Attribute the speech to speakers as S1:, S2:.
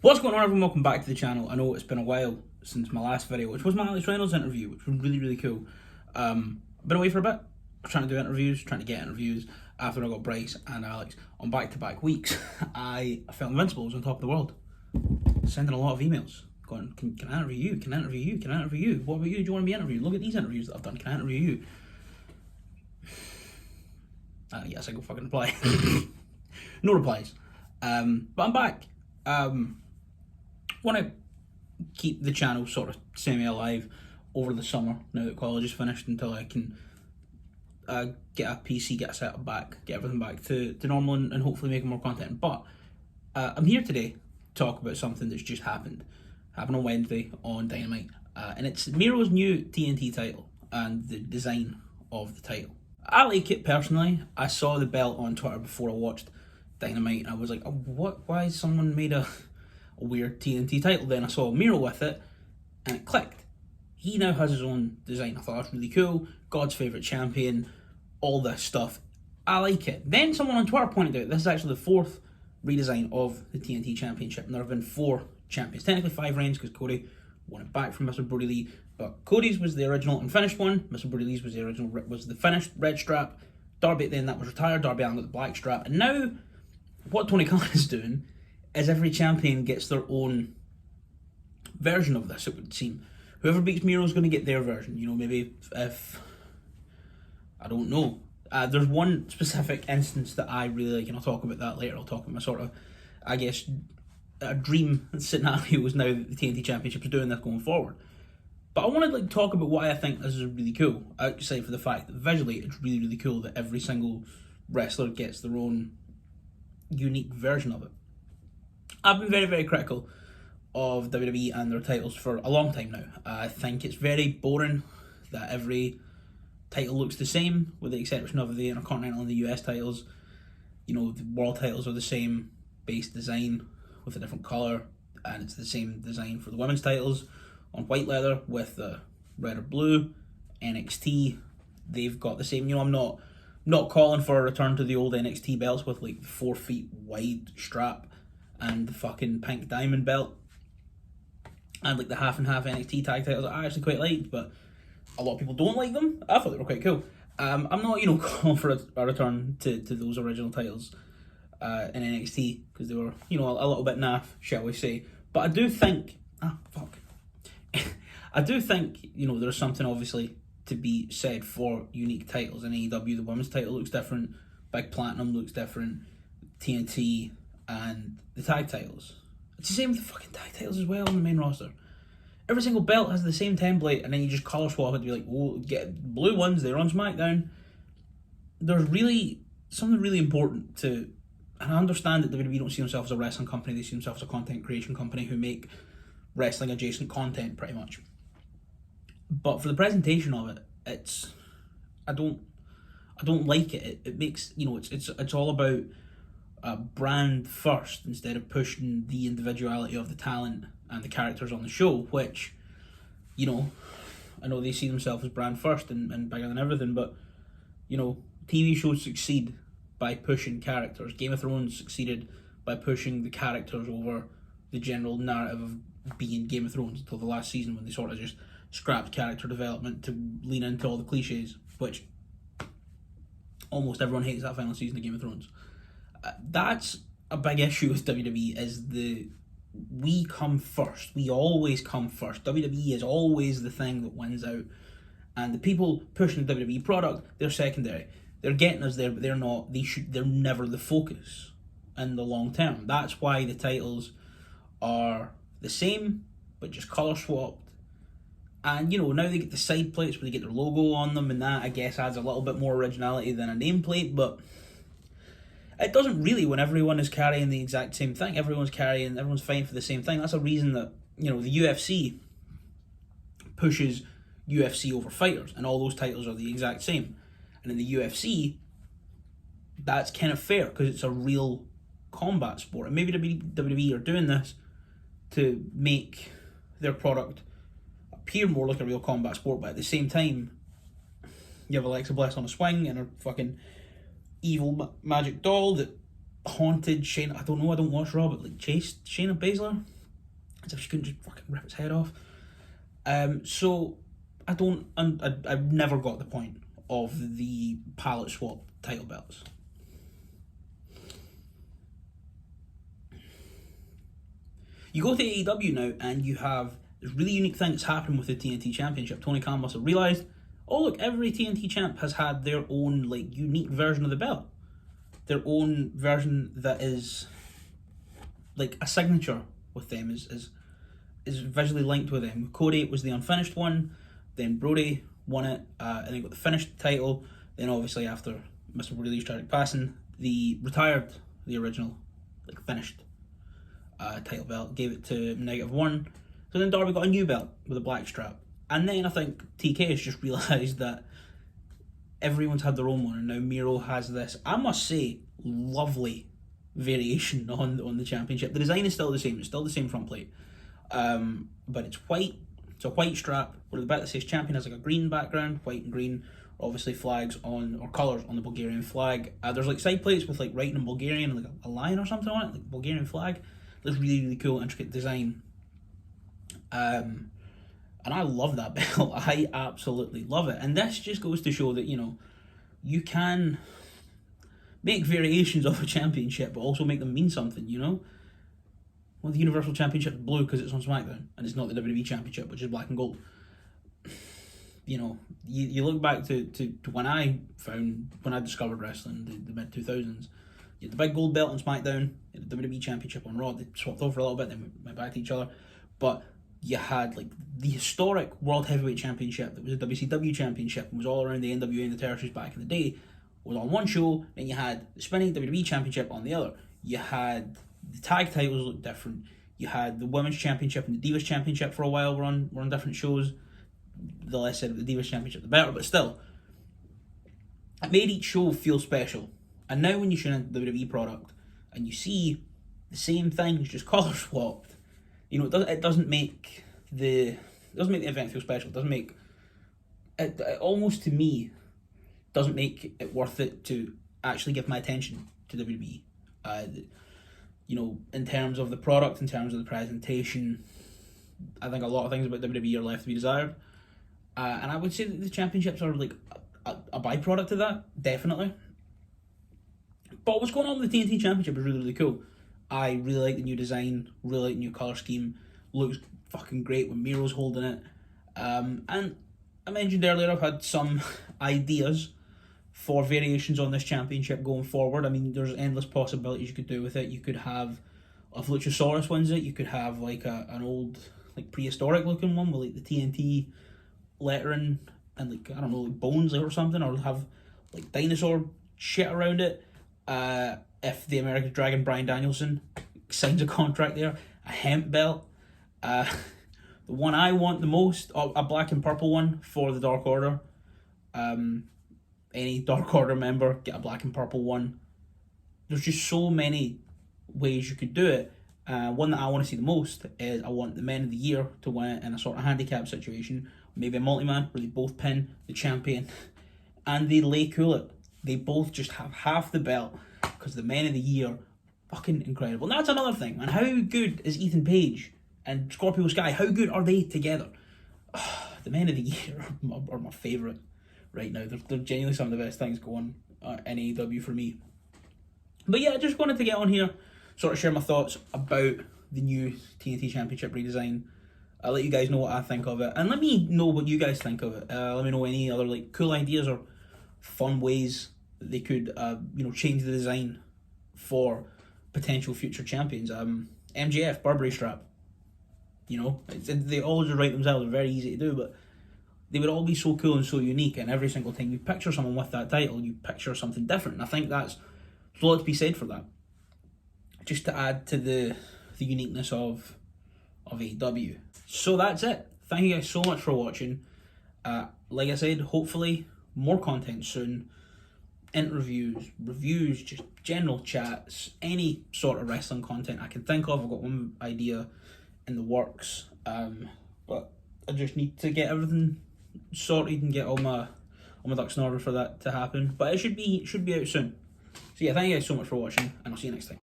S1: What's going on, everyone? Welcome back to the channel. I know it's been a while since my last video, which was my Alex Reynolds interview, which was really cool. Been away for a bit. I was trying to do interviews, trying to get interviews. After I got Bryce and Alex on back-to-back weeks, I felt invincible. I was on top of the world. Sending a lot of emails. Going, can I interview you? Can I interview you? Can I interview you? What about you? Do you want to be interviewed? Look at these interviews that I've done. Can I interview you? Yes, I go fucking reply. No replies. But I'm back. Want to keep the channel sort of semi-alive over the summer now that college is finished, until I can get a PC, get a setup back, get everything back to normal, and hopefully make more content. But I'm here today to talk about something that's just happened on Wednesday on Dynamite, and it's Miro's new TNT title and the design of the title. I like it personally. I saw the belt on Twitter before I watched Dynamite, and I was like, oh, what? Why has someone made a weird TNT title? Then I saw Miro with it, and it clicked. He now has his own design. I thought that's really cool. God's favourite champion, all this stuff. I like it. Then someone on Twitter pointed out this is actually the fourth redesign of the TNT Championship, and there have been 4 champions. Technically 5 reigns, because Cody won it back from Mr. Brodie Lee, but Cody's was the original unfinished one. Mr. Brodie Lee's was the original, was the finished red strap. Darby, then that was retired. Darby Allin got the black strap, and now what Tony Khan is doing is every champion gets their own version of this, it would seem. Whoever beats Miro is going to get their version. You know, maybe if... I don't know. There's one specific instance that I really like, and I'll talk about that later. I'll talk about my sort of, I guess, a dream scenario was now that the TNT Championship is doing this going forward. But I want to talk about why I think this is really cool, outside for the fact that visually it's really cool that every single wrestler gets their own unique version of it. I've been very critical of WWE and their titles for a long time now. I think it's very boring that every title looks the same, with the exception of the Intercontinental and the US titles. You know, the world titles are the same base design with a different colour, and it's the same design for the women's titles on white leather with the red or blue. NXT, they've got the same. You know, I'm not calling for a return to the old NXT belts with like 4 feet wide strap and the fucking pink diamond belt, and like the half and half NXT tag titles I actually quite liked, but a lot of people don't like them. I thought they were quite cool. I'm not, calling for a return to those original titles in NXT, because they were, a little bit naff, shall we say. But I do think, I do think, there's something obviously to be said for unique titles in AEW. The women's title looks different, Big Platinum looks different, TNT, and the tag titles. It's the same with the fucking tag titles as well on the main roster. Every single belt has the same template, and then you just colour swap it to be like, oh, get blue ones, they're on SmackDown. There's really something really important to, and I understand that WWE don't see themselves as a wrestling company, they see themselves as a content creation company who make wrestling adjacent content pretty much. But for the presentation of it, I don't like it. It makes, it's all about brand first instead of pushing the individuality of the talent and the characters on the show, which, I know they see themselves as brand first and bigger than everything, but, TV shows succeed by pushing characters. Game of Thrones succeeded by pushing the characters over the general narrative of being Game of Thrones until the last season, when they sort of just scrapped character development to lean into all the cliches, which almost everyone hates that final season of Game of Thrones. That's a big issue with WWE, is we come first. We always come first. WWE is always the thing that wins out, and the people pushing the WWE product, they're secondary. They're getting us there, but they're not. They're never the focus in the long term. That's why the titles are the same, but just colour swapped. And now they get the side plates where they get their logo on them, and that I guess adds a little bit more originality than a nameplate, but it doesn't really when everyone is carrying the exact same thing. Everyone's fighting for the same thing. That's a reason that, the UFC pushes UFC over fighters, and all those titles are the exact same. And in the UFC, that's kind of fair, because it's a real combat sport. And maybe WWE are doing this to make their product appear more like a real combat sport, but at the same time, you have Alexa Bliss on a swing and her fucking evil magic doll that haunted Shayna. I don't know. I don't watch Raw, but like chased Shayna Baszler as if she couldn't just fucking rip its head off. So I don't. I've never got the point of the palette swap title belts. You go to AEW now, and you have this really unique thing that's happening with the TNT Championship. Tony Khan must have realised, oh look, every TNT champ has had their own like unique version of the belt, their own version that is like a signature with them, is visually linked with them. With Cody, it was the unfinished one. Then Brodie won it, and then got the finished title. Then obviously after Mr. Brodie Lee's tragic passing, the original, like finished title belt, gave it to -1. So then Darby got a new belt with a black strap. And then I think TK has just realised that everyone's had their own one, and now Miro has this, I must say, lovely variation on the championship. The design is still the same, it's still the same front plate. But it's white, it's a white strap, where the belt that says champion has like a green background, white and green, obviously flags on, or colours on the Bulgarian flag. There's like side plates with like writing in Bulgarian and like a lion or something on it, like Bulgarian flag. It's really, really cool, intricate design. And I love that belt. I absolutely love it. And this just goes to show that, you know, you can make variations of a championship, but also make them mean something, you know? Well, the Universal Championship is blue because it's on SmackDown, and it's not the WWE Championship, which is black and gold. You know, you look back to when I discovered wrestling, the mid-2000s, you had the big gold belt on SmackDown, you had the WWE Championship on Raw. They swapped over a little bit, then went back to each other. But you had like the historic World Heavyweight Championship that was a WCW Championship and was all around the NWA and the territories back in the day, was on one show, and you had the spinning WWE Championship on the other. You had the tag titles look different. You had the Women's Championship and the Divas Championship for a while were on different shows. The less said the Divas Championship, the better, but still, it made each show feel special. And now when you tune into the WWE product and you see the same things just colour swapped, you know, it doesn't make the event feel special. It doesn't make it almost, to me, doesn't make it worth it to actually give my attention to WWE. You know, in terms of the product, in terms of the presentation, I think a lot of things about WWE are left to be desired. And I would say that the championships are like a byproduct of that, definitely. But what's going on with the TNT Championship is really, really cool. I really like the new design, really like the new colour scheme. Looks fucking great when Miro's holding it. And I mentioned earlier I've had some ideas for variations on this championship going forward. I mean, there's endless possibilities you could do with it. You could have, if Luchasaurus wins it, you could have like an old, like prehistoric looking one with like the TNT lettering and like, I don't know, like bones or something, or have like dinosaur shit around it. If the American Dragon Bryan Danielson signs a contract there, a hemp belt. The one I want the most, a black and purple one for the Dark Order. Any Dark Order member, get a black and purple one. There's just so many ways you could do it. One that I want to see the most is I want the Men of the Year to win it in a sort of handicap situation. Maybe a multi-man where they both pin the champion and they lay cool it. They both just have half the belt because the Men of the Year, fucking incredible. And that's another thing, man. How good is Ethan Page and Scorpio Sky? How good are they together? The Men of the Year are my favourite right now. They're genuinely some of the best things going in AEW for me. But yeah, I just wanted to get on here, sort of share my thoughts about the new TNT Championship redesign. I'll let you guys know what I think of it, and let me know what you guys think of it. Let me know any other like cool ideas or fun ways that they could change the design for potential future champions. MJF Burberry strap, you know, they all just write themselves, they're very easy to do, but they would all be so cool and so unique, and every single time you picture someone with that title, you picture something different, and I think there's a lot to be said for that, just to add to the uniqueness of AEW. So that's it. Thank you guys so much for watching. Like I said, hopefully more content soon. Interviews, reviews, just general chats, any sort of wrestling content I can think of. I've got one idea in the works, but I just need to get everything sorted and get all my ducks in order for that to happen. But it should be out soon. So yeah, thank you guys so much for watching, and I'll see you next time.